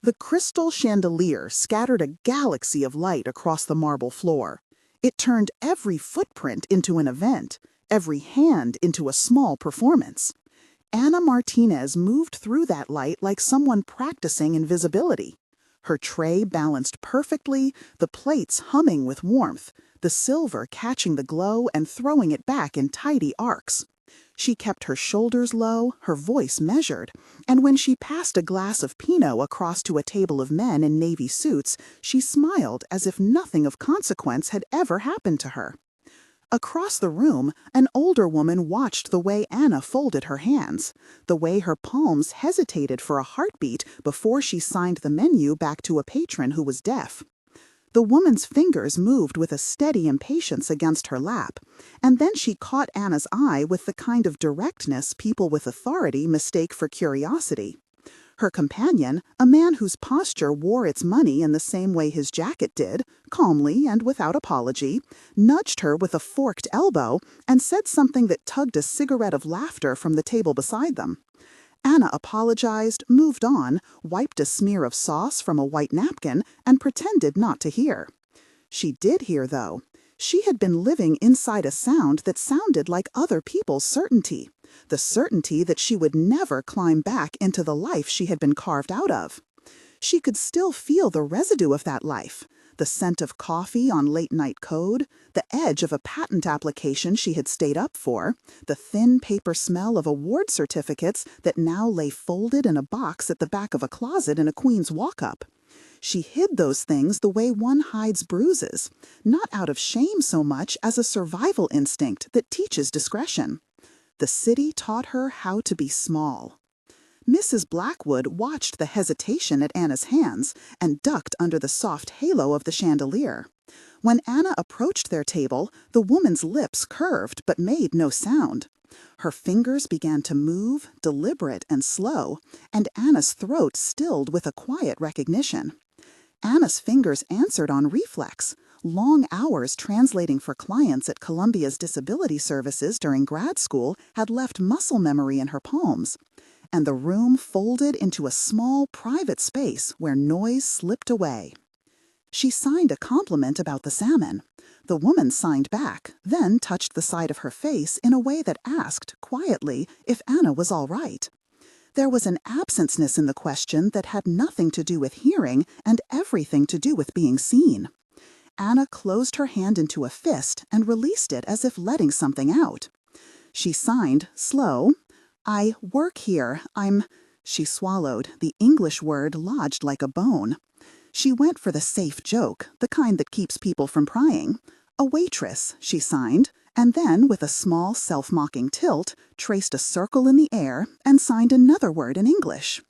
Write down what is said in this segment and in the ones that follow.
The crystal chandelier scattered a galaxy of light across the marble floor. It turned every footprint into an event, every hand into a small performance. Anna Martinez moved through that light like someone practicing invisibility. Her tray balanced perfectly, the plates humming with warmth, the silver catching the glow and throwing it back in tidy arcs. She kept her shoulders low, her voice measured, and when she passed a glass of Pinot across to a table of men in navy suits, she smiled as if nothing of consequence had ever happened to her. Across the room, an older woman watched the way Anna folded her hands, the way her palms hesitated for a heartbeat before she signed the menu back to a patron who was deaf. The woman's fingers moved with a steady impatience against her lap, and then she caught Anna's eye with the kind of directness people with authority mistake for curiosity. Her companion, a man whose posture wore its money in the same way his jacket did, calmly and without apology, nudged her with a forked elbow and said something that tugged a cigarette of laughter from the table beside them. Anna apologized, moved on, wiped a smear of sauce from a white napkin, and pretended not to hear. She did hear, though. She had been living inside a sound that sounded like other people's certainty, the certainty that she would never climb back into the life she had been carved out of. She could still feel the residue of that life, the scent of coffee on late-night code, the edge of a patent application she had stayed up for, the thin paper smell of award certificates that now lay folded in a box at the back of a closet in a Queen's walk-up. She hid those things the way one hides bruises, not out of shame so much as a survival instinct that teaches discretion. The city taught her how to be small. Mrs. Blackwood watched the hesitation at Anna's hands and ducked under the soft halo of the chandelier. When Anna approached their table, the woman's lips curved but made no sound. Her fingers began to move, deliberate and slow, and Anna's throat stilled with a quiet recognition. Anna's fingers answered on reflex. Long hours translating for clients at Columbia's disability services during grad school had left muscle memory in her palms. And the room folded into a small private space where noise slipped away. She signed a compliment about the salmon. The woman signed back, then touched the side of her face in a way that asked, quietly, if Anna was all right. There was an absenceness in the question that had nothing to do with hearing and everything to do with being seen. Anna closed her hand into a fist and released it as if letting something out. She signed, slow, "I work here. She swallowed, the English word lodged like a bone. She went for the safe joke, the kind that keeps people from prying. "A waitress," she signed, and then, with a small self-mocking tilt, traced a circle in the air and signed another word in English.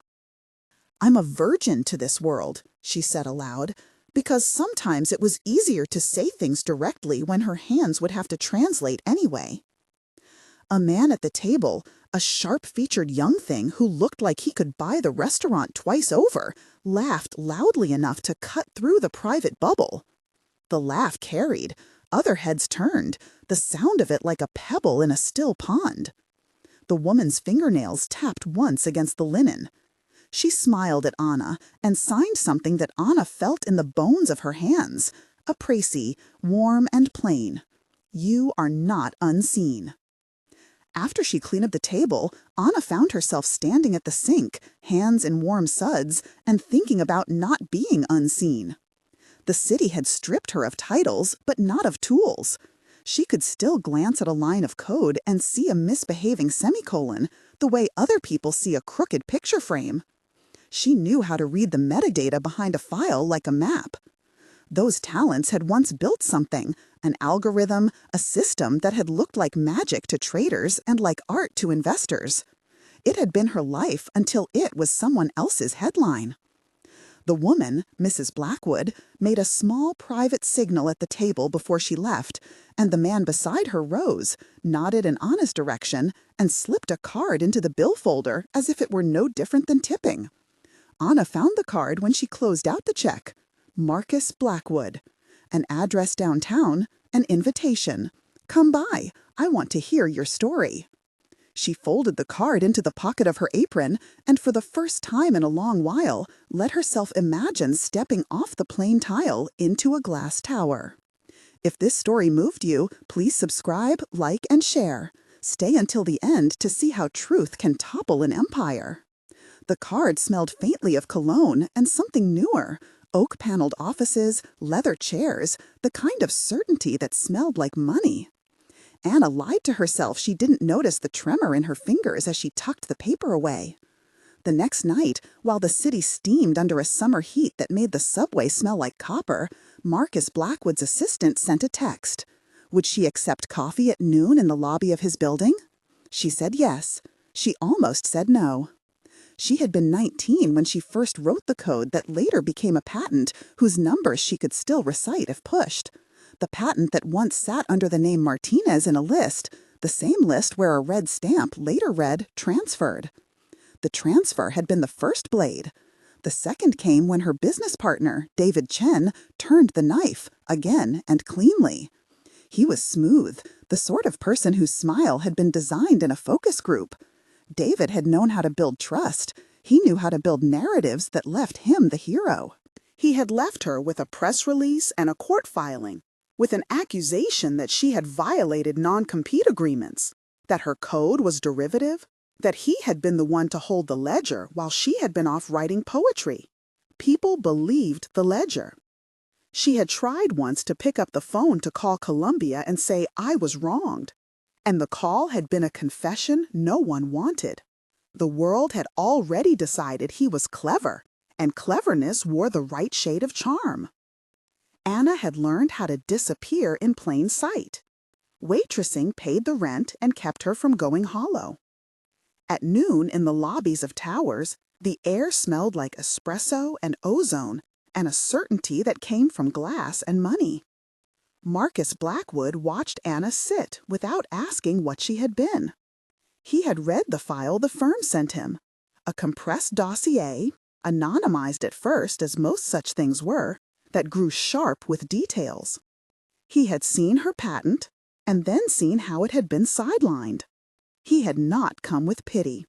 "I'm a virgin to this world," she said aloud, because sometimes it was easier to say things directly when her hands would have to translate anyway. A man at the table, a sharp-featured young thing who looked like he could buy the restaurant twice over, laughed loudly enough to cut through the private bubble. The laugh carried. Other heads turned, the sound of it like a pebble in a still pond. The woman's fingernails tapped once against the linen. She smiled at Anna and signed something that Anna felt in the bones of her hands, a précis, warm and plain. "You are not unseen." After she cleaned up the table, Anna found herself standing at the sink, hands in warm suds, and thinking about not being unseen. The city had stripped her of titles, but not of tools. She could still glance at a line of code and see a misbehaving semicolon, the way other people see a crooked picture frame. She knew how to read the metadata behind a file like a map. Those talents had once built something, an algorithm, a system that had looked like magic to traders and like art to investors. It had been her life until it was someone else's headline. The woman, Mrs. Blackwood, made a small private signal at the table before she left, and the man beside her rose, nodded in Anna's direction, and slipped a card into the bill folder as if it were no different than tipping. Anna found the card when she closed out the check. Marcus Blackwood. An address downtown, an invitation. "Come by. I want to hear your story." She folded the card into the pocket of her apron and for the first time in a long while let herself imagine stepping off the plain tile into a glass tower. If this story moved you, please subscribe, like, and share. Stay until the end to see how truth can topple an empire. The card smelled faintly of cologne and something newer. Oak-paneled offices, leather chairs, the kind of certainty that smelled like money. Anna lied to herself she didn't notice the tremor in her fingers as she tucked the paper away. The next night, while the city steamed under a summer heat that made the subway smell like copper, Marcus Blackwood's assistant sent a text. Would she accept coffee at noon in the lobby of his building? She said yes. She almost said no. She had been 19 when she first wrote the code that later became a patent whose numbers she could still recite if pushed. The patent that once sat under the name Martinez in a list, the same list where a red stamp later read transferred. The transfer had been the first blade. The second came when her business partner, David Chen, turned the knife, again and cleanly. He was smooth, the sort of person whose smile had been designed in a focus group. David had known how to build trust. He knew how to build narratives that left him the hero. He had left her with a press release and a court filing, with an accusation that she had violated non-compete agreements, that her code was derivative, that he had been the one to hold the ledger while she had been off writing poetry. People believed the ledger. She had tried once to pick up the phone to call Columbia and say, "I was wronged." And the call had been a confession no one wanted. The world had already decided he was clever, and cleverness wore the right shade of charm. Anna had learned how to disappear in plain sight. Waitressing paid the rent and kept her from going hollow. At noon in the lobbies of towers, the air smelled like espresso and ozone and a certainty that came from glass and money. Marcus Blackwood watched Anna sit without asking what she had been. He had read the file the firm sent him, a compressed dossier, anonymized at first as most such things were, that grew sharp with details. He had seen her patent and then seen how it had been sidelined. He had not come with pity.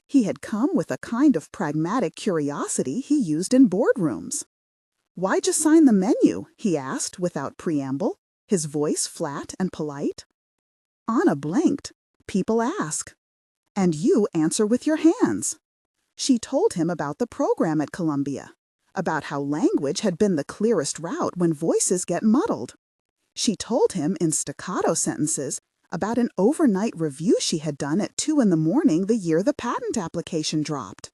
He had come with a kind of pragmatic curiosity he used in boardrooms. "Why'd you sign the menu?" he asked without preamble, his voice flat and polite. Anna blinked. "People ask." "And you answer with your hands." She told him about the program at Columbia, about how language had been the clearest route when voices get muddled. She told him in staccato sentences about an overnight review she had done at 2 in the morning the year the patent application dropped.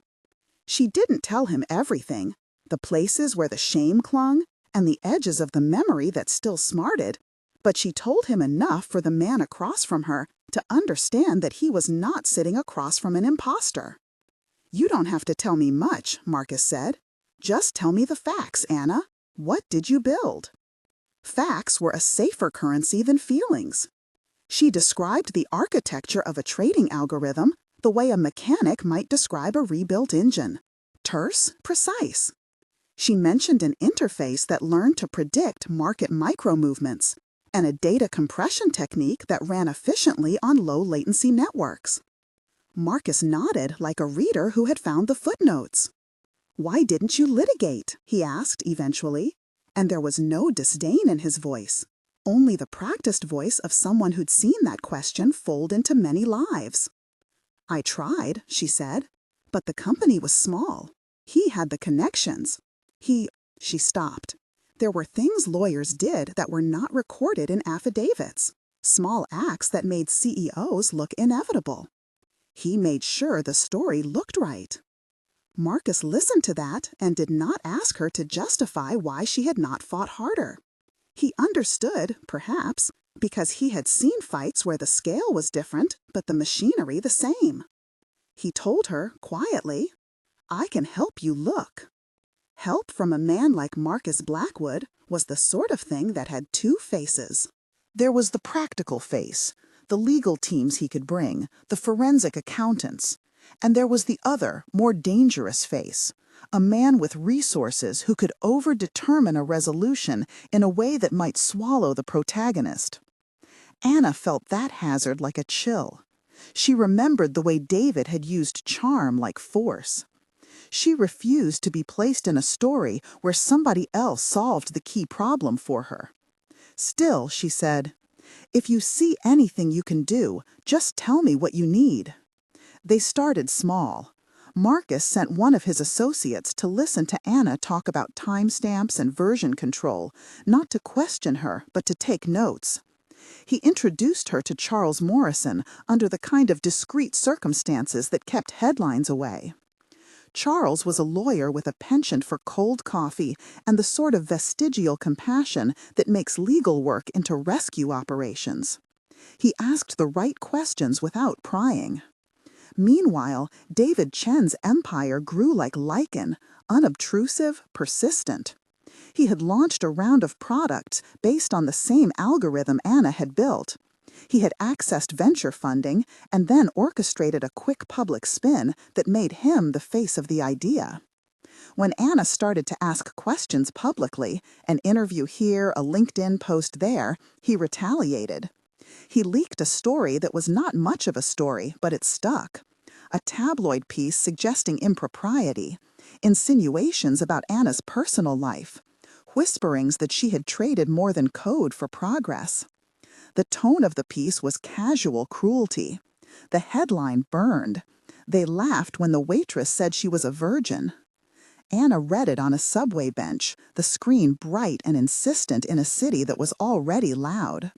She didn't tell him everything, the places where the shame clung and the edges of the memory that still smarted, but she told him enough for the man across from her to understand that he was not sitting across from an imposter. "You don't have to tell me much," Marcus said. "Just tell me the facts, Anna. What did you build?" Facts were a safer currency than feelings. She described the architecture of a trading algorithm the way a mechanic might describe a rebuilt engine. Terse, precise. She mentioned an interface that learned to predict market micro-movements and a data compression technique that ran efficiently on low-latency networks. Marcus nodded like a reader who had found the footnotes. "Why didn't you litigate?" he asked eventually, and there was no disdain in his voice, only the practiced voice of someone who'd seen that question fold into many lives. "I tried," she said, "but the company was small. He had the connections. She stopped. There were things lawyers did that were not recorded in affidavits, small acts that made CEOs look inevitable. He made sure the story looked right." Marcus listened to that and did not ask her to justify why she had not fought harder. He understood, perhaps, because he had seen fights where the scale was different but the machinery the same. He told her, quietly, "I can help you look." Help from a man like Marcus Blackwood was the sort of thing that had two faces. There was the practical face, the legal teams he could bring, the forensic accountants, and there was the other, more dangerous face, a man with resources who could overdetermine a resolution in a way that might swallow the protagonist. Anna felt that hazard like a chill. She remembered the way David had used charm like force. She refused to be placed in a story where somebody else solved the key problem for her. Still, she said, "If you see anything you can do, just tell me what you need." They started small. Marcus sent one of his associates to listen to Anna talk about timestamps and version control, not to question her, but to take notes. He introduced her to Charles Morrison under the kind of discreet circumstances that kept headlines away. Charles was a lawyer with a penchant for cold coffee and the sort of vestigial compassion that makes legal work into rescue operations. He asked the right questions without prying. Meanwhile, David Chen's empire grew like lichen, unobtrusive, persistent. He had launched a round of products based on the same algorithm Anna had built. He had accessed venture funding and then orchestrated a quick public spin that made him the face of the idea. When Anna started to ask questions publicly, an interview here, a LinkedIn post there, he retaliated. He leaked a story that was not much of a story, but it stuck. A tabloid piece suggesting impropriety, insinuations about Anna's personal life, whisperings that she had traded more than code for progress. The tone of the piece was casual cruelty. The headline burned. They laughed when the waitress said she was a virgin. Anna read it on a subway bench, the screen bright and insistent in a city that was already loud.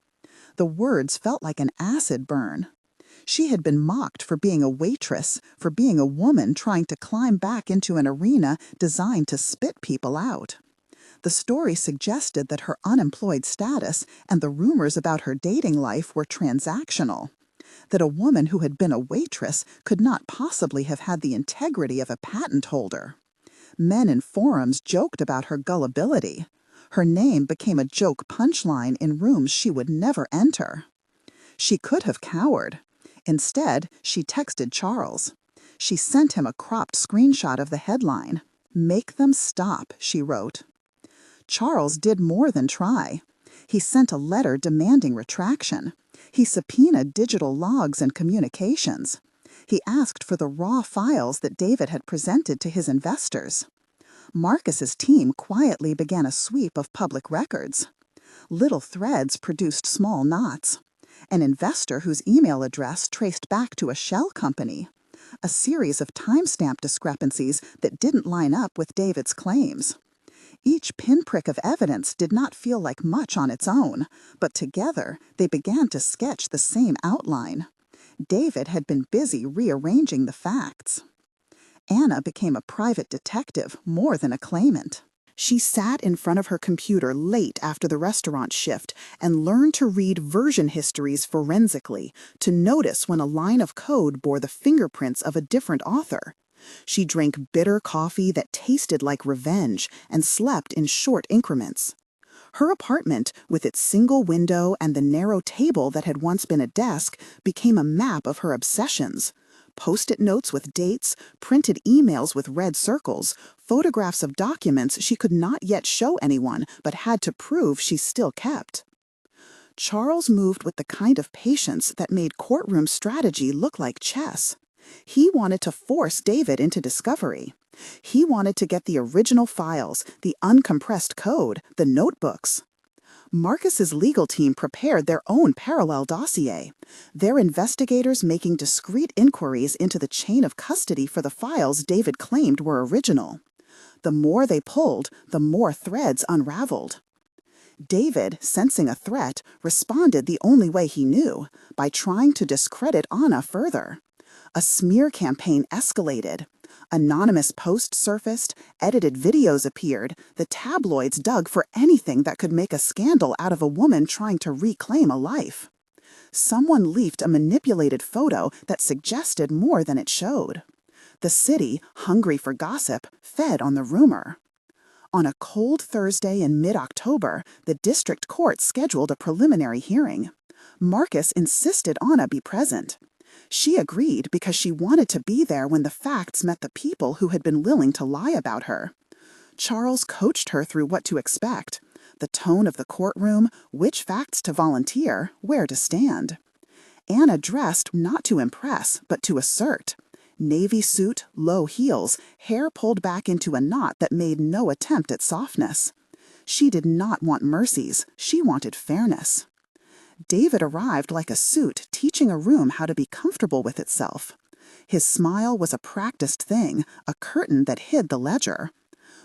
The words felt like an acid burn. She had been mocked for being a waitress, for being a woman trying to climb back into an arena designed to spit people out. The story suggested that her unemployed status and the rumors about her dating life were transactional, that a woman who had been a waitress could not possibly have had the integrity of a patent holder. Men in forums joked about her gullibility. Her name became a joke punchline in rooms she would never enter. She could have cowered. Instead, she texted Charles. She sent him a cropped screenshot of the headline. "Make them stop," she wrote. Charles did more than try. He sent a letter demanding retraction. He subpoenaed digital logs and communications. He asked for the raw files that David had presented to his investors. Marcus's team quietly began a sweep of public records. Little threads produced small knots. An investor whose email address traced back to a shell company. A series of timestamp discrepancies that didn't line up with David's claims. Each pinprick of evidence did not feel like much on its own, but together they began to sketch the same outline. David had been busy rearranging the facts. Anna became a private detective more than a claimant. She sat in front of her computer late after the restaurant shift and learned to read version histories forensically, to notice when a line of code bore the fingerprints of a different author. She drank bitter coffee that tasted like revenge and slept in short increments. Her apartment, with its single window and the narrow table that had once been a desk, became a map of her obsessions. Post-it notes with dates, printed emails with red circles, photographs of documents she could not yet show anyone but had to prove she still kept. Charles moved with the kind of patience that made courtroom strategy look like chess. He wanted to force David into discovery. He wanted to get the original files, the uncompressed code, the notebooks. Marcus's legal team prepared their own parallel dossier, their investigators making discreet inquiries into the chain of custody for the files David claimed were original. The more they pulled, the more threads unraveled. David, sensing a threat, responded the only way he knew, by trying to discredit Anna further. A smear campaign escalated. Anonymous posts surfaced, edited videos appeared, the tabloids dug for anything that could make a scandal out of a woman trying to reclaim a life. Someone leaked a manipulated photo that suggested more than it showed. The city, hungry for gossip, fed on the rumor. On a cold Thursday in mid-October, the district court scheduled a preliminary hearing. Marcus insisted Anna be present. She agreed because she wanted to be there when the facts met the people who had been willing to lie about her. Charles coached her through what to expect, the tone of the courtroom, which facts to volunteer, where to stand. Anna dressed not to impress, but to assert. Navy suit, low heels, hair pulled back into a knot that made no attempt at softness. She did not want mercies, she wanted fairness. David arrived like a suit teaching a room how to be comfortable with itself. His smile was a practiced thing, a curtain that hid the ledger.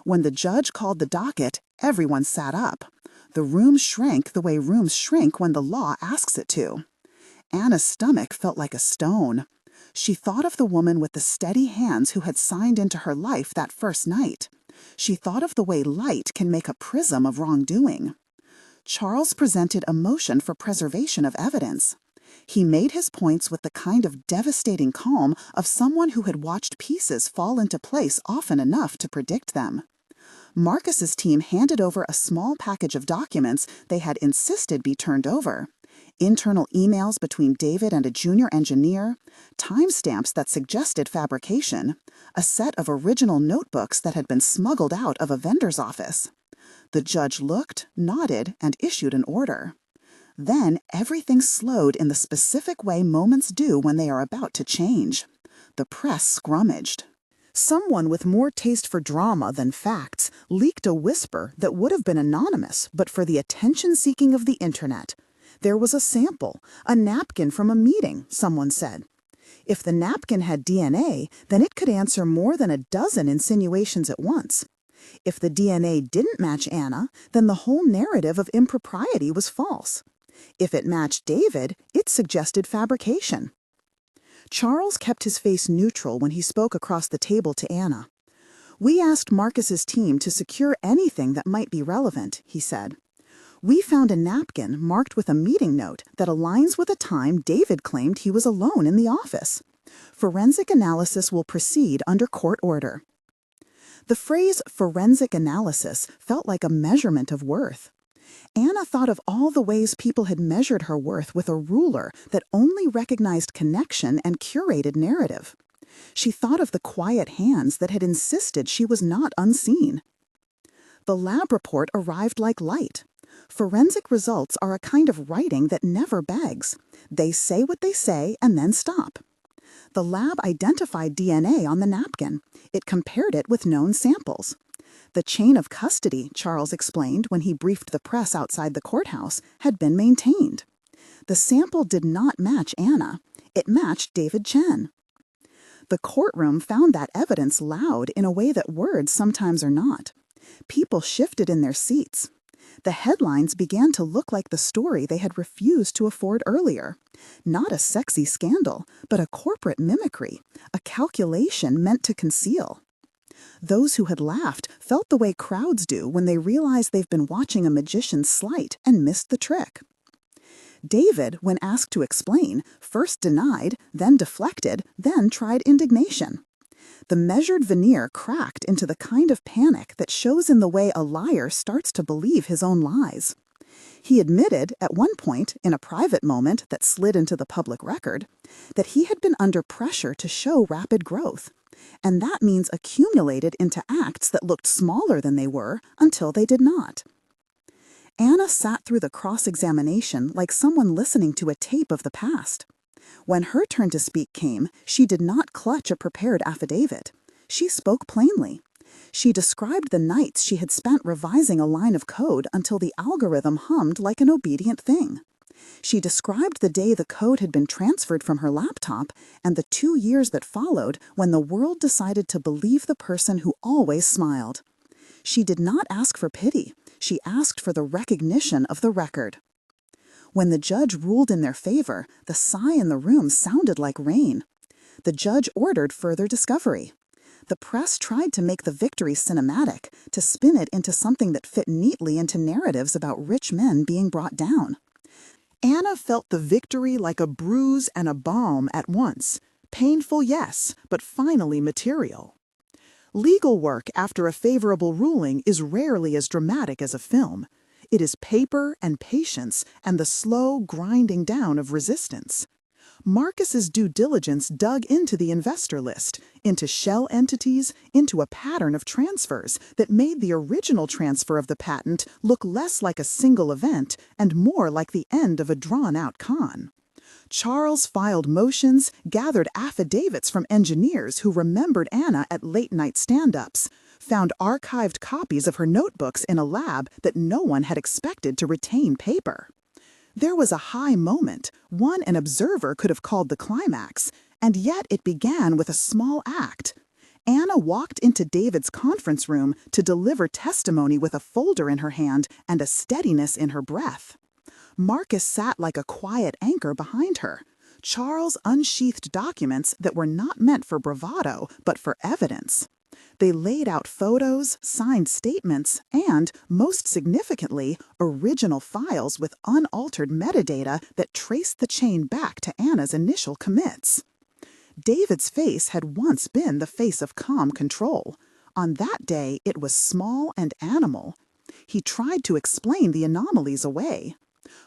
When the judge called the docket, everyone sat up. The room shrank the way rooms shrink when the law asks it to. Anna's stomach felt like a stone. She thought of the woman with the steady hands who had signed into her life that first night. She thought of the way light can make a prism of wrongdoing. Charles presented a motion for preservation of evidence. He made his points with the kind of devastating calm of someone who had watched pieces fall into place often enough to predict them. Marcus's team handed over a small package of documents they had insisted be turned over. Internal emails between David and a junior engineer, timestamps that suggested fabrication, a set of original notebooks that had been smuggled out of a vendor's office. The judge looked, nodded, and issued an order. Then everything slowed in the specific way moments do when they are about to change. The press scrummaged. Someone with more taste for drama than facts leaked a whisper that would have been anonymous but for the attention-seeking of the internet. There was a sample, a napkin from a meeting, someone said. If the napkin had DNA, then it could answer more than a dozen insinuations at once. If the DNA didn't match Anna, then the whole narrative of impropriety was false. If it matched David, it suggested fabrication. Charles kept his face neutral when he spoke across the table to Anna. "We asked Marcus's team to secure anything that might be relevant," he said. "We found a napkin marked with a meeting note that aligns with a time David claimed he was alone in the office. Forensic analysis will proceed under court order." The phrase forensic analysis felt like a measurement of worth. Anna thought of all the ways people had measured her worth with a ruler that only recognized connection and curated narrative. She thought of the quiet hands that had insisted she was not unseen. The lab report arrived like light. Forensic results are a kind of writing that never begs. They say what they say and then stop. The lab identified DNA on the napkin. It compared it with known samples. The chain of custody, Charles explained when he briefed the press outside the courthouse, had been maintained. The sample did not match Anna. It matched David Chen. The courtroom found that evidence loud in a way that words sometimes are not. People shifted in their seats. The headlines began to look like the story they had refused to afford earlier. Not a sexy scandal, but a corporate mimicry, a calculation meant to conceal. Those who had laughed felt the way crowds do when they realize they've been watching a magician's sleight and missed the trick. David, when asked to explain, first denied, then deflected, then tried indignation. The measured veneer cracked into the kind of panic that shows in the way a liar starts to believe his own lies. He admitted, at one point, in a private moment that slid into the public record, that he had been under pressure to show rapid growth. And that means accumulated into acts that looked smaller than they were until they did not. Anna sat through the cross-examination like someone listening to a tape of the past. When her turn to speak came, she did not clutch a prepared affidavit. She spoke plainly. She described the nights she had spent revising a line of code until the algorithm hummed like an obedient thing. She described the day the code had been transferred from her laptop and the 2 years that followed when the world decided to believe the person who always smiled. She did not ask for pity. She asked for the recognition of the record. When the judge ruled in their favor, the sigh in the room sounded like rain. The judge ordered further discovery. The press tried to make the victory cinematic, to spin it into something that fit neatly into narratives about rich men being brought down. Anna felt the victory like a bruise and a balm at once. Painful, yes, but finally material. Legal work after a favorable ruling is rarely as dramatic as a film. It is paper and patience and the slow grinding down of resistance. Marcus's due diligence dug into the investor list, into shell entities, into a pattern of transfers that made the original transfer of the patent look less like a single event and more like the end of a drawn-out con. Charles filed motions, gathered affidavits from engineers who remembered Anna at late-night stand-ups, found archived copies of her notebooks in a lab that no one had expected to retain paper. There was a high moment, one an observer could have called the climax, and yet it began with a small act. Anna walked into David's conference room to deliver testimony with a folder in her hand and a steadiness in her breath. Marcus sat like a quiet anchor behind her. Charles unsheathed documents that were not meant for bravado, but for evidence. They laid out photos, signed statements, and, most significantly, original files with unaltered metadata that traced the chain back to Anna's initial commits. David's face had once been the face of calm control. On that day, it was small and animal. He tried to explain the anomalies away.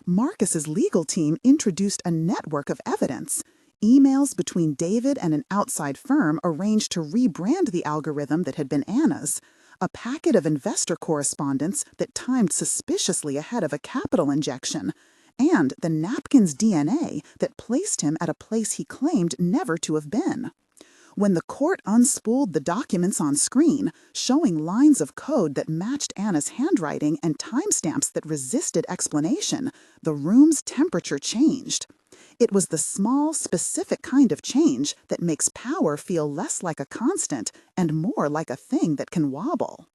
Marcus's legal team introduced a network of evidence. Emails between David and an outside firm arranged to rebrand the algorithm that had been Anna's. A packet of investor correspondence that timed suspiciously ahead of a capital injection. And the napkin's DNA that placed him at a place he claimed never to have been. When the court unspooled the documents on screen, showing lines of code that matched Anna's handwriting and timestamps that resisted explanation, the room's temperature changed. It was the small, specific kind of change that makes power feel less like a constant and more like a thing that can wobble.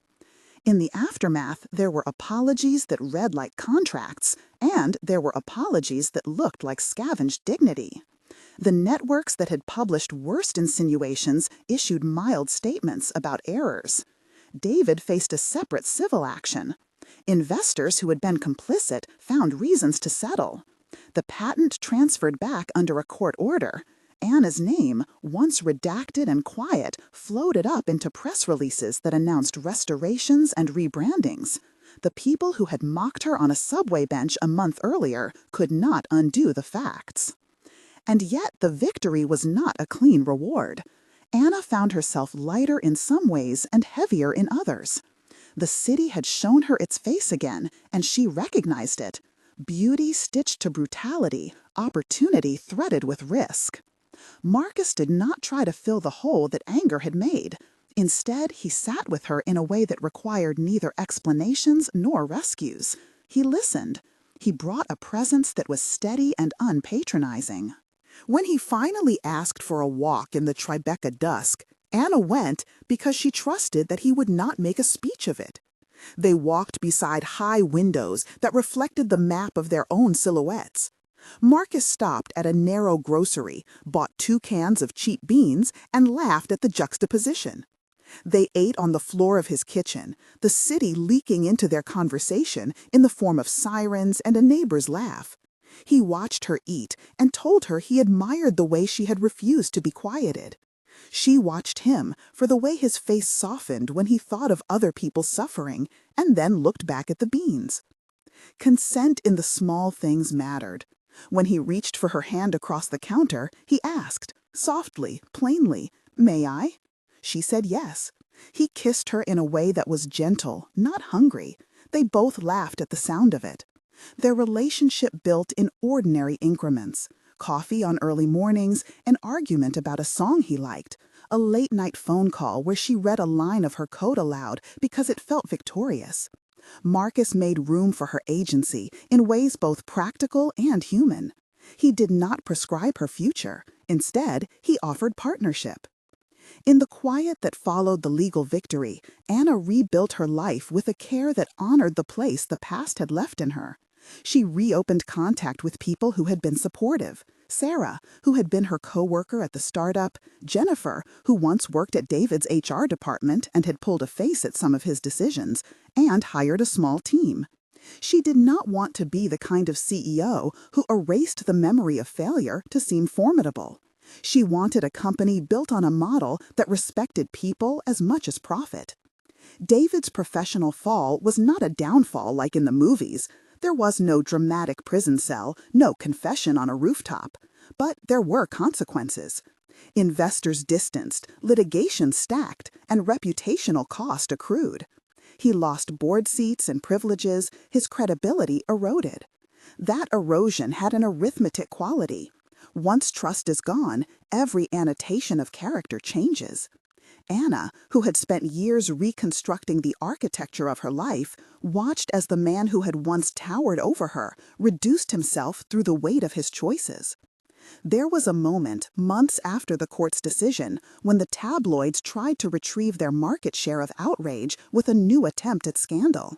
In the aftermath, there were apologies that read like contracts, and there were apologies that looked like scavenged dignity. The networks that had published worst insinuations issued mild statements about errors. David faced a separate civil action. Investors who had been complicit found reasons to settle. The patent transferred back under a court order. Anna's name, once redacted and quiet, floated up into press releases that announced restorations and rebrandings. The people who had mocked her on a subway bench a month earlier could not undo the facts. And yet the victory was not a clean reward. Anna found herself lighter in some ways and heavier in others. The city had shown her its face again, and she recognized it. Beauty stitched to brutality, opportunity threaded with risk. Marcus did not try to fill the hole that anger had made. Instead, he sat with her in a way that required neither explanations nor rescues. He listened. He brought a presence that was steady and unpatronizing. When he finally asked for a walk in the Tribeca dusk, Anna went because she trusted that he would not make a speech of it. They walked beside high windows that reflected the map of their own silhouettes. Marcus stopped at a narrow grocery, bought 2 cans of cheap beans, and laughed at the juxtaposition. They ate on the floor of his kitchen, the city leaking into their conversation in the form of sirens and a neighbor's laugh. He watched her eat and told her he admired the way she had refused to be quieted. She watched him for the way his face softened when he thought of other people's suffering, and then looked back at the beans. Consent in the small things mattered. When he reached for her hand across the counter, he asked, softly, plainly, "May I?" She said yes. He kissed her in a way that was gentle, not hungry. They both laughed at the sound of it. Their relationship built in ordinary increments. Coffee on early mornings, an argument about a song he liked, a late-night phone call where she read a line of her code aloud because it felt victorious. Marcus made room for her agency in ways both practical and human. He did not prescribe her future. Instead, he offered partnership. In the quiet that followed the legal victory, Anna rebuilt her life with a care that honored the place the past had left in her. She reopened contact with people who had been supportive. Sarah, who had been her co-worker at the startup, Jennifer, who once worked at David's HR department and had pulled a face at some of his decisions, and hired a small team. She did not want to be the kind of CEO who erased the memory of failure to seem formidable. She wanted a company built on a model that respected people as much as profit. David's professional fall was not a downfall like in the movies. There was no dramatic prison cell, no confession on a rooftop. But there were consequences. Investors distanced, litigation stacked, and reputational cost accrued. He lost board seats and privileges, his credibility eroded. That erosion had an arithmetic quality. Once trust is gone, every annotation of character changes. Anna, who had spent years reconstructing the architecture of her life, watched as the man who had once towered over her reduced himself through the weight of his choices. There was a moment, months after the court's decision, when the tabloids tried to retrieve their market share of outrage with a new attempt at scandal.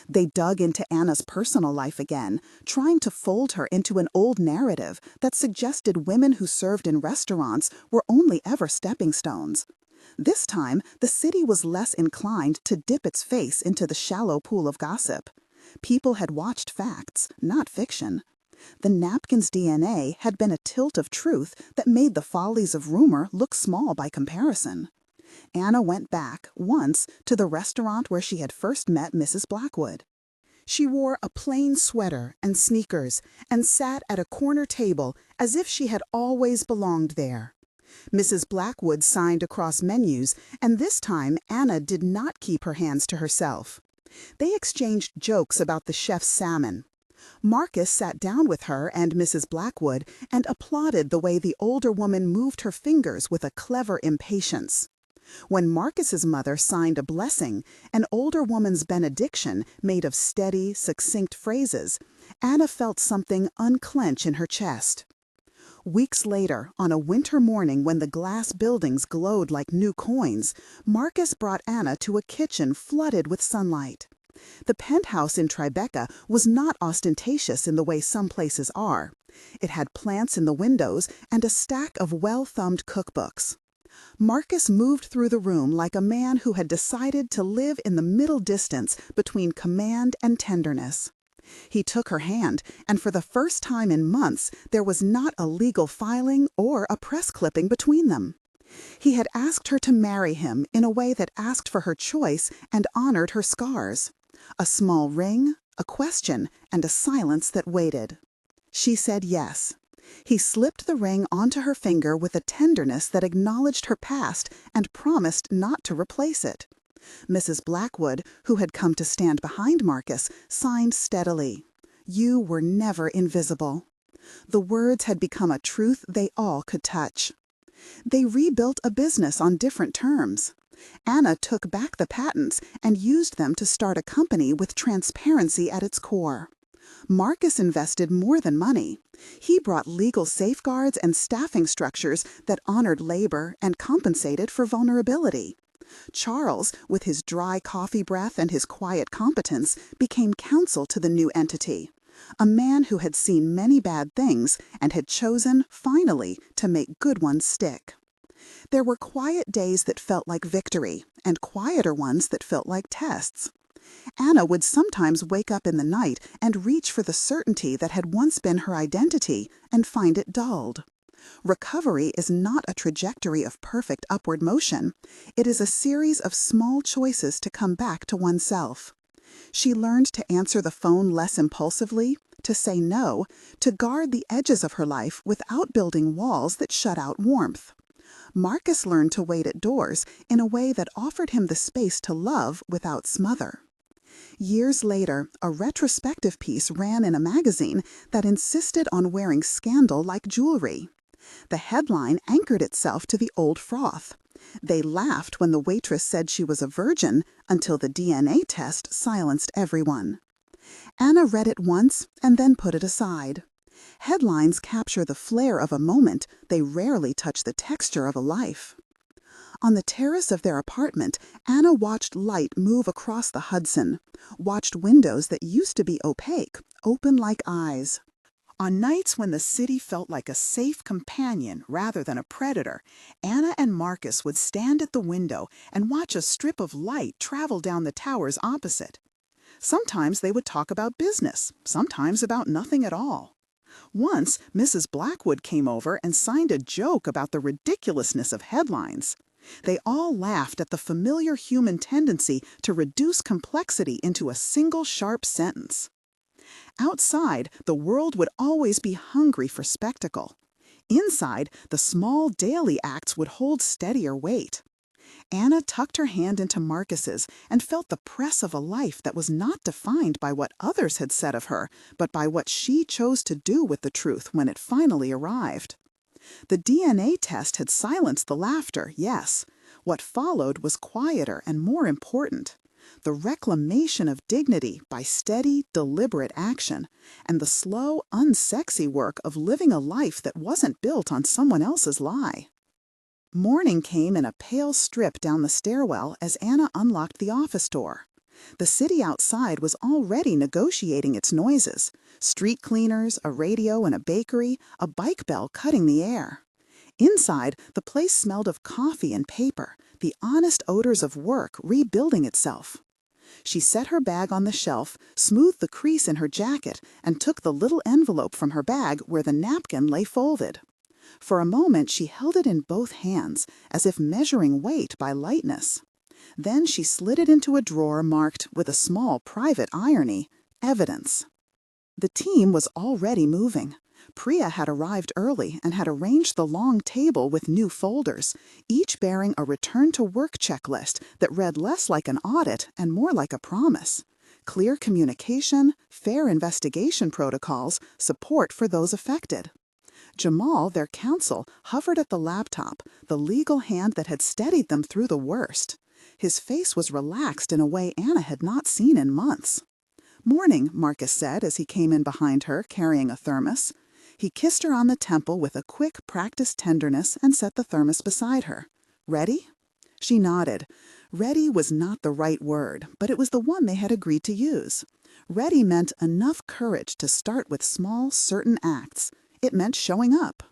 They dug into Anna's personal life again, trying to fold her into an old narrative that suggested women who served in restaurants were only ever stepping stones. This time, the city was less inclined to dip its face into the shallow pool of gossip. People had watched facts, not fiction. The napkin's DNA had been a tilt of truth that made the follies of rumor look small by comparison. Anna went back, once, to the restaurant where she had first met Mrs. Blackwood. She wore a plain sweater and sneakers and sat at a corner table as if she had always belonged there. Mrs. Blackwood signed across menus, and this time Anna did not keep her hands to herself. They exchanged jokes about the chef's salmon. Marcus sat down with her and Mrs. Blackwood and applauded the way the older woman moved her fingers with a clever impatience. When Marcus's mother signed a blessing, an older woman's benediction made of steady, succinct phrases, Anna felt something unclench in her chest. Weeks later, on a winter morning when the glass buildings glowed like new coins, Marcus brought Anna to a kitchen flooded with sunlight. The penthouse in Tribeca was not ostentatious in the way some places are. It had plants in the windows and a stack of well-thumbed cookbooks. Marcus moved through the room like a man who had decided to live in the middle distance between command and tenderness. He took her hand, and for the first time in months, there was not a legal filing or a press clipping between them. He had asked her to marry him in a way that asked for her choice and honored her scars. A small ring, a question, and a silence that waited. She said yes. He slipped the ring onto her finger with a tenderness that acknowledged her past and promised not to replace it. Mrs. Blackwood, who had come to stand behind Marcus, signed steadily. "You were never invisible." The words had become a truth they all could touch. They rebuilt a business on different terms. Anna took back the patents and used them to start a company with transparency at its core. Marcus invested more than money. He brought legal safeguards and staffing structures that honored labor and compensated for vulnerability. Charles, with his dry coffee breath and his quiet competence, became counsel to the new entity. A man who had seen many bad things and had chosen, finally, to make good ones stick. There were quiet days that felt like victory, and quieter ones that felt like tests. Anna would sometimes wake up in the night and reach for the certainty that had once been her identity and find it dulled. Recovery is not a trajectory of perfect upward motion. It is a series of small choices to come back to oneself. She learned to answer the phone less impulsively, to say no, to guard the edges of her life without building walls that shut out warmth. Marcus learned to wait at doors in a way that offered him the space to love without smother. Years later, a retrospective piece ran in a magazine that insisted on wearing scandal like jewelry. The headline anchored itself to the old froth. They laughed when the waitress said she was a virgin until the DNA test silenced everyone. Anna read it once and then put it aside. Headlines capture the flair of a moment, they rarely touch the texture of a life. On the terrace of their apartment, Anna watched light move across the Hudson, watched windows that used to be opaque open like eyes. On nights when the city felt like a safe companion rather than a predator, Anna and Marcus would stand at the window and watch a strip of light travel down the towers opposite. Sometimes they would talk about business, sometimes about nothing at all. Once, Mrs. Blackwood came over and signed a joke about the ridiculousness of headlines. They all laughed at the familiar human tendency to reduce complexity into a single sharp sentence. Outside, the world would always be hungry for spectacle. Inside, the small daily acts would hold steadier weight. Anna tucked her hand into Marcus's and felt the press of a life that was not defined by what others had said of her, but by what she chose to do with the truth when it finally arrived. The DNA test had silenced the laughter, yes. What followed was quieter and more important. The reclamation of dignity by steady, deliberate action, and the slow, unsexy work of living a life that wasn't built on someone else's lie. Morning came in a pale strip down the stairwell as Anna unlocked the office door. The city outside was already negotiating its noises. Street cleaners, a radio and a bakery, a bike bell cutting the air. Inside, the place smelled of coffee and paper, the honest odors of work rebuilding itself. She set her bag on the shelf, smoothed the crease in her jacket, and took the little envelope from her bag where the napkin lay folded. For a moment she held it in both hands, as if measuring weight by lightness. Then she slid it into a drawer marked, with a small private irony, evidence. The team was already moving. Priya had arrived early and had arranged the long table with new folders, each bearing a return-to-work checklist that read less like an audit and more like a promise. Clear communication, fair investigation protocols, support for those affected. Jamal, their counsel, hovered at the laptop, the legal hand that had steadied them through the worst. His face was relaxed in a way Anna had not seen in months. "Morning," Marcus said as he came in behind her, carrying a thermos. He kissed her on the temple with a quick, practiced tenderness and set the thermos beside her. "Ready?" She nodded. Ready was not the right word, but it was the one they had agreed to use. Ready meant enough courage to start with small, certain acts. It meant showing up.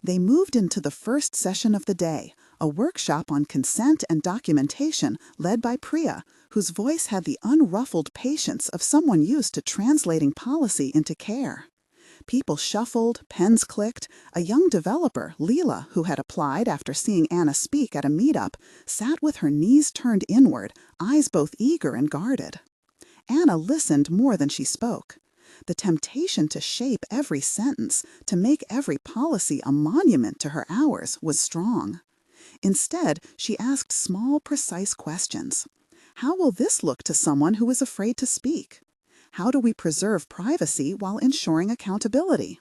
They moved into the first session of the day, a workshop on consent and documentation led by Priya, whose voice had the unruffled patience of someone used to translating policy into care. People shuffled, pens clicked. A young developer, Leela, who had applied after seeing Anna speak at a meetup, sat with her knees turned inward, eyes both eager and guarded. Anna listened more than she spoke. The temptation to shape every sentence, to make every policy a monument to her hours, was strong. Instead, she asked small, precise questions. How will this look to someone who is afraid to speak? How do we preserve privacy while ensuring accountability?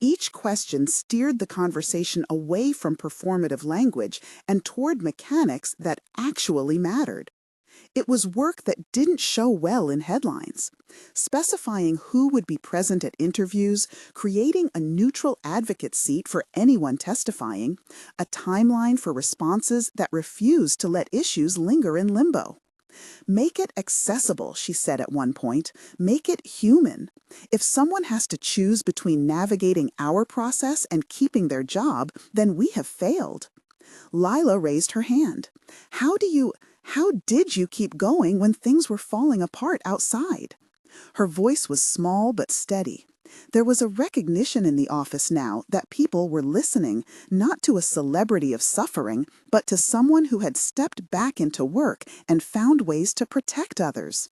Each question steered the conversation away from performative language and toward mechanics that actually mattered. It was work that didn't show well in headlines. Specifying who would be present at interviews, creating a neutral advocate seat for anyone testifying, a timeline for responses that refused to let issues linger in limbo. "Make it accessible," she said at one point. "Make it human. If someone has to choose between navigating our process and keeping their job, then we have failed." Lila raised her hand. How did you keep going when things were falling apart outside?" Her voice was small but steady. There was a recognition in the office now that people were listening, not to a celebrity of suffering, but to someone who had stepped back into work and found ways to protect others.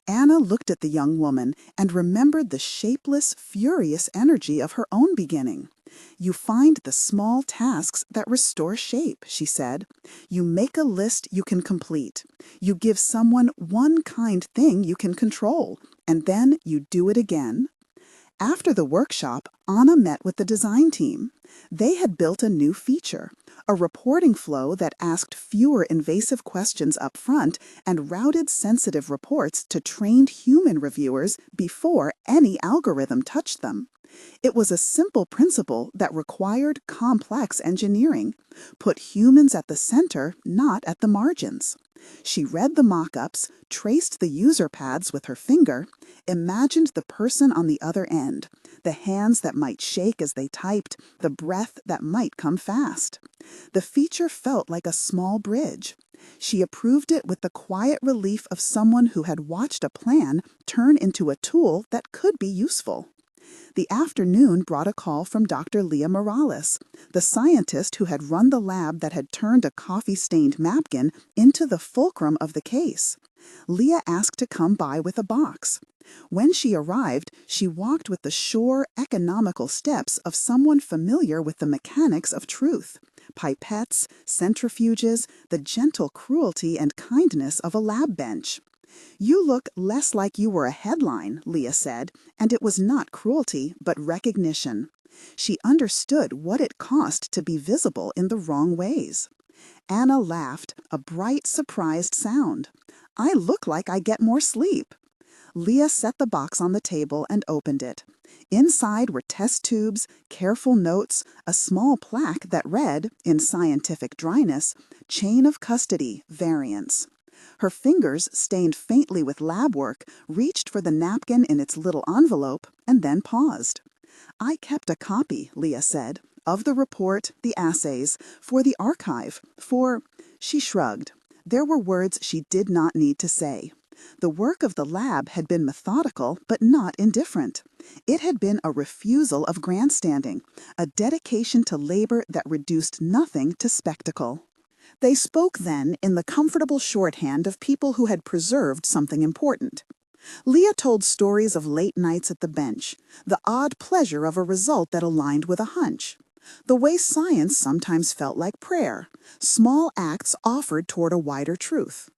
Anna looked at the young woman and remembered the shapeless, furious energy of her own beginning. "You find the small tasks that restore shape," she said. "You make a list you can complete. You give someone one kind thing you can control, and then you do it again." After the workshop, Anna met with the design team. They had built a new feature, a reporting flow that asked fewer invasive questions up front and routed sensitive reports to trained human reviewers before any algorithm touched them. It was a simple principle that required complex engineering. Put humans at the center, not at the margins. She read the mock-ups, traced the user paths with her finger, imagined the person on the other end, the hands that might shake as they typed, the breath that might come fast. The feature felt like a small bridge. She approved it with the quiet relief of someone who had watched a plan turn into a tool that could be useful. The afternoon brought a call from Dr. Leah Morales, the scientist who had run the lab that had turned a coffee-stained napkin into the fulcrum of the case. Leah asked to come by with a box. When she arrived, she walked with the sure, economical steps of someone familiar with the mechanics of truth. Pipettes, centrifuges, the gentle cruelty and kindness of a lab bench. "You look less like you were a headline," Leah said, and it was not cruelty, but recognition. She understood what it cost to be visible in the wrong ways. Anna laughed, a bright, surprised sound. "I look like I get more sleep." Leah set the box on the table and opened it. Inside were test tubes, careful notes, a small plaque that read, in scientific dryness, "Chain of Custody, Variants." Her fingers, stained faintly with lab work, reached for the napkin in its little envelope and then paused. "I kept a copy," Leah said, "of the report, the assays, for the archive, for—" She shrugged. There were words she did not need to say. The work of the lab had been methodical, but not indifferent. It had been a refusal of grandstanding, a dedication to labor that reduced nothing to spectacle. They spoke then in the comfortable shorthand of people who had preserved something important. Leah told stories of late nights at the bench, the odd pleasure of a result that aligned with a hunch, the way science sometimes felt like prayer, small acts offered toward a wider truth.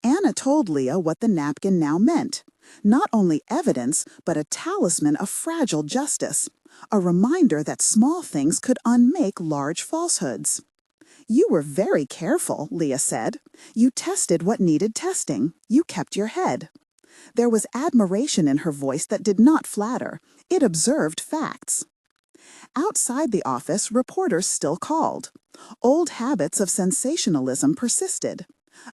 Anna told Leah what the napkin now meant, not only evidence, but a talisman of fragile justice, a reminder that small things could unmake large falsehoods. "You were very careful," Leah said. "You tested what needed testing. You kept your head." There was admiration in her voice that did not flatter. It observed facts. Outside the office, reporters still called. Old habits of sensationalism persisted.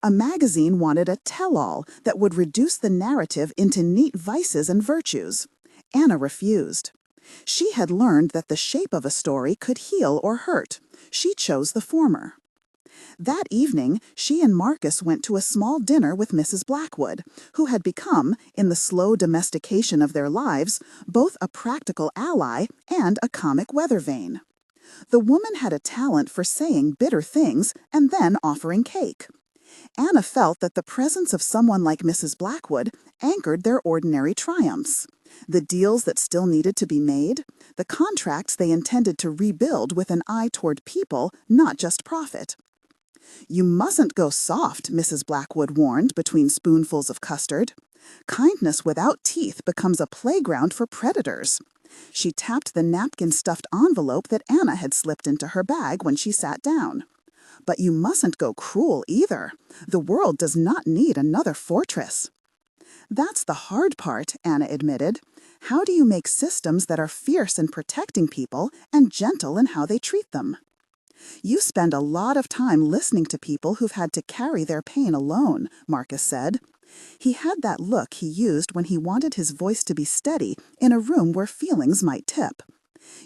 A magazine wanted a tell-all that would reduce the narrative into neat vices and virtues. Anna refused. She had learned that the shape of a story could heal or hurt. She chose the former. That evening, she and Marcus went to a small dinner with Mrs. Blackwood, who had become, in the slow domestication of their lives, both a practical ally and a comic weather vane. The woman had a talent for saying bitter things and then offering cake. Anna felt that the presence of someone like Mrs. Blackwood anchored their ordinary triumphs. The deals that still needed to be made, the contracts they intended to rebuild with an eye toward people, not just profit. "You mustn't go soft," Mrs. Blackwood warned between spoonfuls of custard. "Kindness without teeth becomes a playground for predators." She tapped the napkin-stuffed envelope that Anna had slipped into her bag when she sat down. "But you mustn't go cruel either. The world does not need another fortress." "That's the hard part," Anna admitted. "How do you make systems that are fierce in protecting people and gentle in how they treat them?" "You spend a lot of time listening to people who've had to carry their pain alone," Marcus said. He had that look he used when he wanted his voice to be steady in a room where feelings might tip.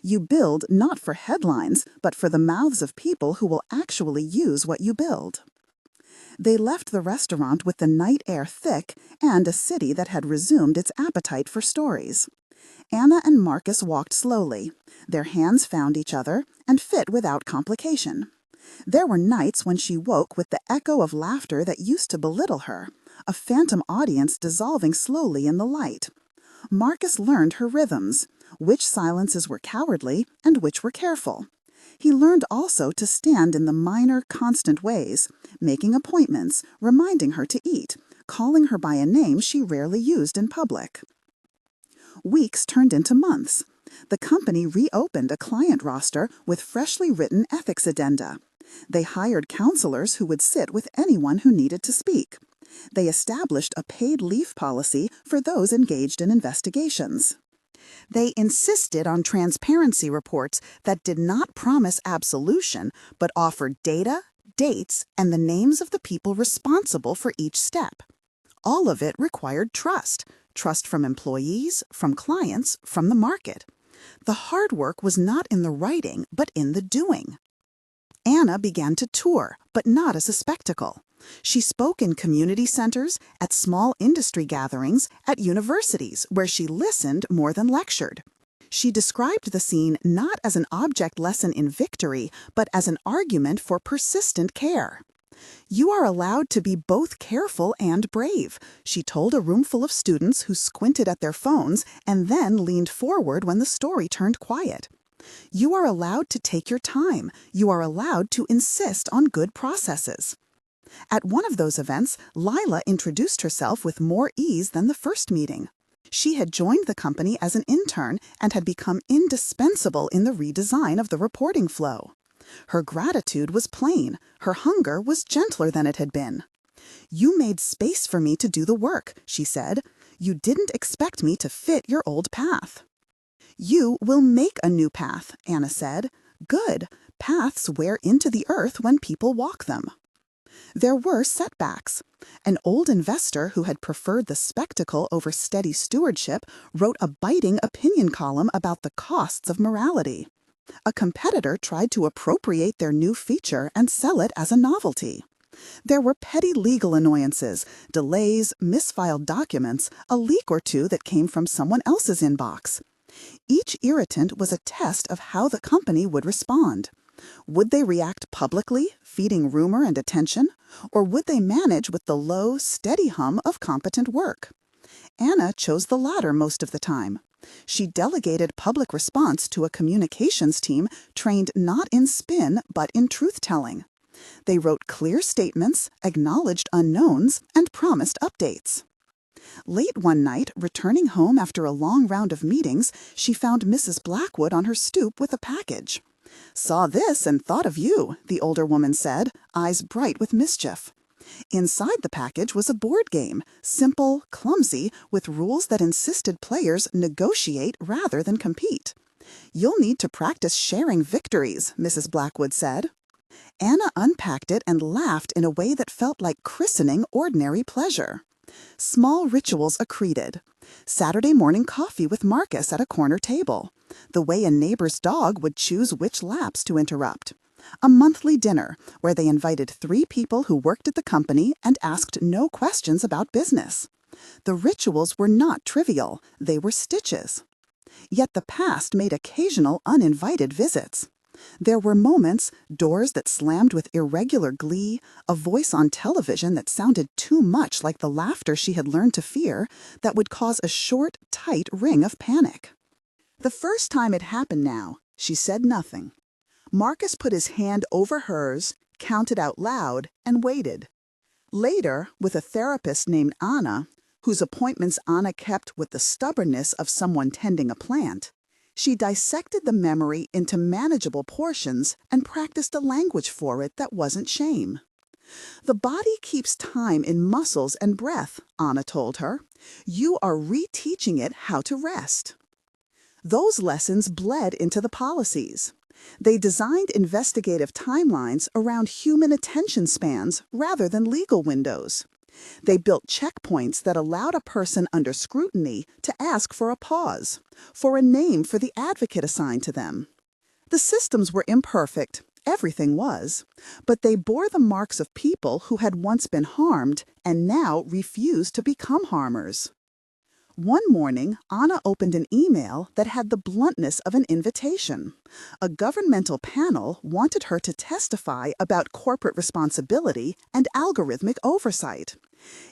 You build not for headlines, but for the mouths of people who will actually use what you build. They left the restaurant with the night air thick and a city that had resumed its appetite for stories. Anna and Marcus walked slowly. Their hands found each other and fit without complication. There were nights when she woke with the echo of laughter that used to belittle her, a phantom audience dissolving slowly in the light. Marcus learned her rhythms, which silences were cowardly and which were careful. He learned also to stand in the minor, constant ways, making appointments, reminding her to eat, calling her by a name she rarely used in public. Weeks turned into months. The company reopened a client roster with freshly written ethics addenda. They hired counselors who would sit with anyone who needed to speak. They established a paid leave policy for those engaged in investigations. They insisted on transparency reports that did not promise absolution, but offered data, dates, and the names of the people responsible for each step. All of it required trust from employees, from clients, from the market. The hard work was not in the writing, but in the doing. Anna began to tour, but not as a spectacle. She spoke in community centers, at small industry gatherings, at universities, where she listened more than lectured. She described the scene not as an object lesson in victory, but as an argument for persistent care. "You are allowed to be both careful and brave," she told a roomful of students who squinted at their phones and then leaned forward when the story turned quiet. You are allowed to take your time. You are allowed to insist on good processes. At one of those events, Lila introduced herself with more ease than the first meeting. She had joined the company as an intern and had become indispensable in the redesign of the reporting flow. Her gratitude was plain. Her hunger was gentler than it had been. "You made space for me to do the work," she said. "You didn't expect me to fit your old path." "You will make a new path," Anna said. "Good. Paths wear into the earth when people walk them." There were setbacks. An old investor who had preferred the spectacle over steady stewardship wrote a biting opinion column about the costs of morality. A competitor tried to appropriate their new feature and sell it as a novelty. There were petty legal annoyances, delays, misfiled documents, a leak or two that came from someone else's inbox. Each irritant was a test of how the company would respond. Would they react publicly, feeding rumor and attention, or would they manage with the low, steady hum of competent work? Anna chose the latter most of the time. She delegated public response to a communications team trained not in spin but in truth-telling. They wrote clear statements, acknowledged unknowns, and promised updates. Late one night, returning home after a long round of meetings, she found Mrs. Blackwood on her stoop with a package. "Saw this and thought of you," the older woman said, eyes bright with mischief. Inside the package was a board game, simple, clumsy, with rules that insisted players negotiate rather than compete. "You'll need to practice sharing victories," Mrs. Blackwood said. Anna unpacked it and laughed in a way that felt like christening ordinary pleasure. Small rituals accreted. Saturday morning coffee with Marcus at a corner table. The way a neighbor's dog would choose which laps to interrupt. A monthly dinner where they invited 3 people who worked at the company and asked no questions about business. The rituals were not trivial, they were stitches. Yet the past made occasional uninvited visits. There were moments, doors that slammed with irregular glee, a voice on television that sounded too much like the laughter she had learned to fear, that would cause a short, tight ring of panic. The first time it happened now, she said nothing. Marcus put his hand over hers, counted out loud, and waited. Later, with a therapist named Anna, whose appointments Anna kept with the stubbornness of someone tending a plant, she dissected the memory into manageable portions and practiced a language for it that wasn't shame. "The body keeps time in muscles and breath," Anna told her. "You are reteaching it how to rest." Those lessons bled into the policies. They designed investigative timelines around human attention spans rather than legal windows. They built checkpoints that allowed a person under scrutiny to ask for a pause, for a name for the advocate assigned to them. The systems were imperfect, everything was, but they bore the marks of people who had once been harmed and now refused to become harmers. One morning, Anna opened an email that had the bluntness of an invitation. A governmental panel wanted her to testify about corporate responsibility and algorithmic oversight.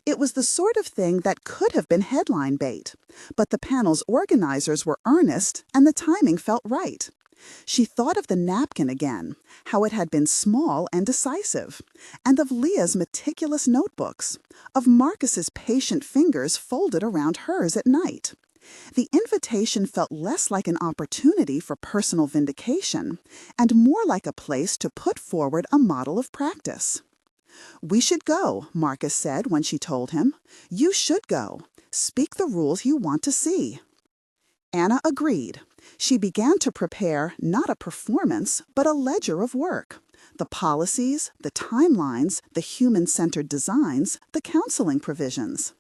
It was the sort of thing that could have been headline bait, but the panel's organizers were earnest and the timing felt right. She thought of the napkin again, how it had been small and decisive, and of Leah's meticulous notebooks, of Marcus's patient fingers folded around hers at night. The invitation felt less like an opportunity for personal vindication and more like a place to put forward a model of practice. "We should go," Marcus said when she told him. "You should go. Speak the rules you want to see." Anna agreed. She began to prepare not a performance, but a ledger of work. The policies, the timelines, the human-centered designs, the counseling provisions.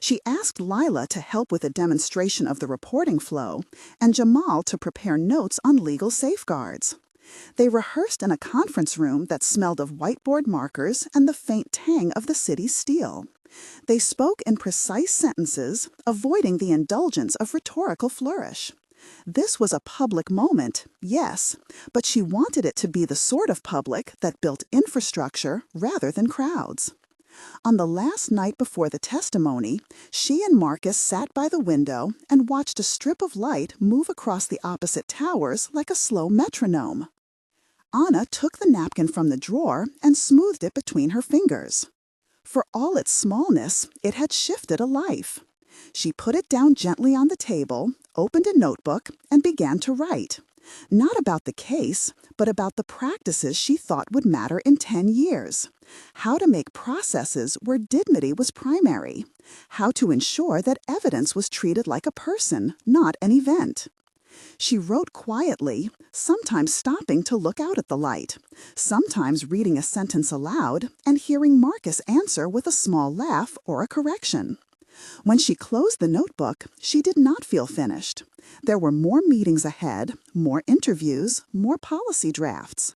She asked Lila to help with a demonstration of the reporting flow, and Jamal to prepare notes on legal safeguards. They rehearsed in a conference room that smelled of whiteboard markers and the faint tang of the city's steel. They spoke in precise sentences, avoiding the indulgence of rhetorical flourish. This was a public moment, yes, but she wanted it to be the sort of public that built infrastructure rather than crowds. On the last night before the testimony, she and Marcus sat by the window and watched a strip of light move across the opposite towers like a slow metronome. Anna took the napkin from the drawer and smoothed it between her fingers. For all its smallness, it had shifted a life. She put it down gently on the table, opened a notebook, and began to write. Not about the case, but about the practices she thought would matter in 10 years. How to make processes where dignity was primary. How to ensure that evidence was treated like a person, not an event. She wrote quietly, sometimes stopping to look out at the light, sometimes reading a sentence aloud and hearing Marcus answer with a small laugh or a correction. When she closed the notebook, she did not feel finished. There were more meetings ahead, more interviews, more policy drafts.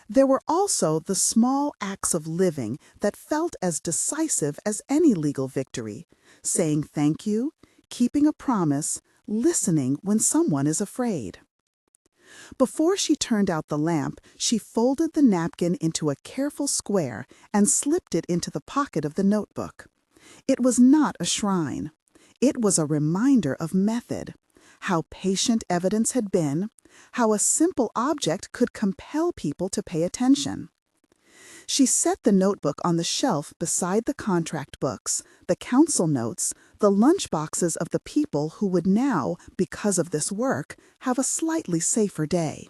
There were also the small acts of living that felt as decisive as any legal victory: saying thank you, keeping a promise, listening when someone is afraid. Before she turned out the lamp, she folded the napkin into a careful square and slipped it into the pocket of the notebook. It was not a shrine. It was a reminder of method, how patient evidence had been, how a simple object could compel people to pay attention. She set the notebook on the shelf beside the contract books, the counsel notes, the lunchboxes of the people who would now, because of this work, have a slightly safer day.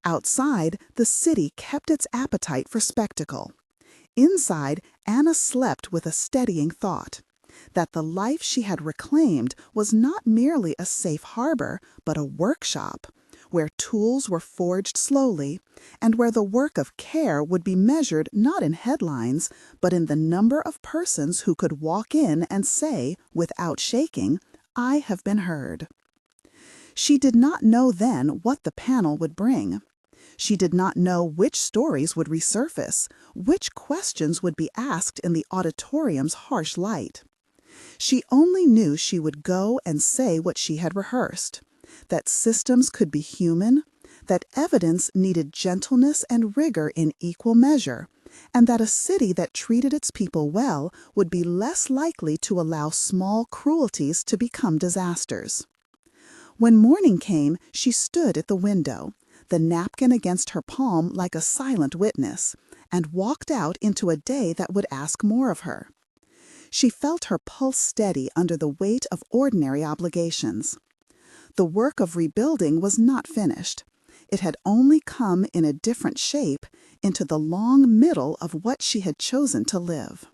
Outside, the city kept its appetite for spectacle. Inside, Anna slept with a steadying thought, that the life she had reclaimed was not merely a safe harbor, but a workshop, where tools were forged slowly, and where the work of care would be measured not in headlines, but in the number of persons who could walk in and say, without shaking, "I have been heard." She did not know then what the panel would bring. She did not know which stories would resurface, which questions would be asked in the auditorium's harsh light. She only knew she would go and say what she had rehearsed, that systems could be human, that evidence needed gentleness and rigor in equal measure, and that a city that treated its people well would be less likely to allow small cruelties to become disasters. When morning came, she stood at the window, the napkin against her palm like a silent witness, and walked out into a day that would ask more of her. She felt her pulse steady under the weight of ordinary obligations. The work of rebuilding was not finished. It had only come in a different shape into the long middle of what she had chosen to live.